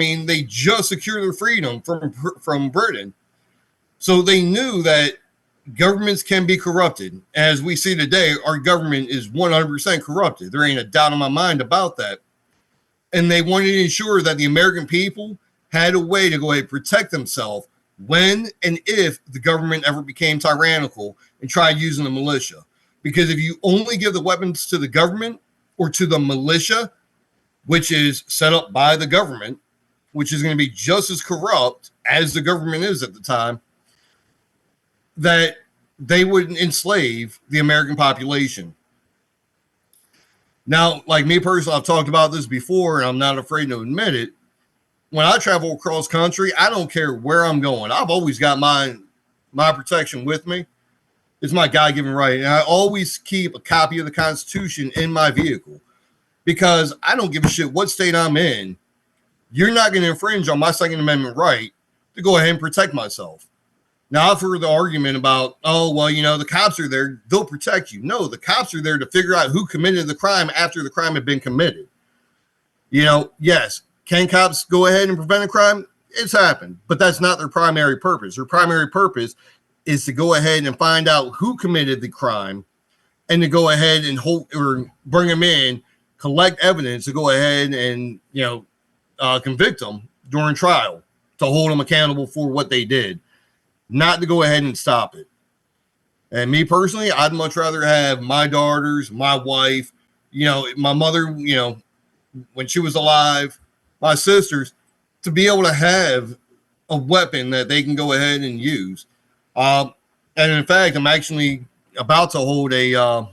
mean, they just secured their freedom from Britain. So they knew that governments can be corrupted. As we see today, our government is 100% corrupted. There ain't a doubt in my mind about that. And they wanted to ensure that the American people had a way to go ahead and protect themselves when and if the government ever became tyrannical and tried using the militia. Because if you only give the weapons to the government or to the militia, which is set up by the government, which is going to be just as corrupt as the government is at the time, that they would enslave the American population. Now, like me personally, I've talked about this before, and I'm not afraid to admit it. When I travel across country, I don't care where I'm going. I've always got my protection with me. It's my God-given right. And I always keep a copy of the Constitution in my vehicle because I don't give a shit what state I'm in. You're not going to infringe on my Second Amendment right to go ahead and protect myself. Now, I've heard the argument about, oh, well, you know, the cops are there. They'll protect you. No, the cops are there to figure out who committed the crime after the crime had been committed. You know, yes, can cops go ahead and prevent a crime? It's happened, but that's not their primary purpose. Their primary purpose is to go ahead and find out who committed the crime and to go ahead and hold or bring them in, collect evidence to go ahead and, you know, convict them during trial, to hold them accountable for what they did, not to go ahead and stop it. And me personally, I'd much rather have my daughters, my wife, you know, my mother, you know, when she was alive, my sisters, to be able to have a weapon that they can go ahead and use. And in fact, I'm actually about to hold a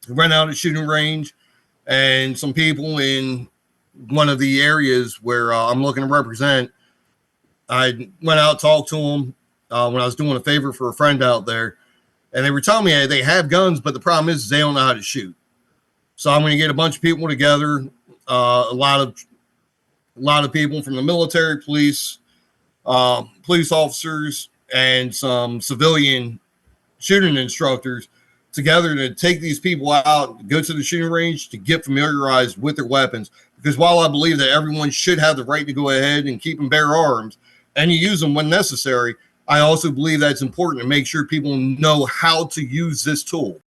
rent out a shooting range, and some people in one of the areas where I'm looking to represent, I went out, talked to them when I was doing a favor for a friend out there, and they were telling me they have guns, but the problem is they don't know how to shoot. So I'm going to get a bunch of people together, a lot of people from the military, police officers, and some civilian shooting instructors together to take these people out, go to the shooting range to get familiarized with their weapons. Because while I believe that everyone should have the right to go ahead and keep and bear arms and use them when necessary, I also believe that it's important to make sure people know how to use this tool.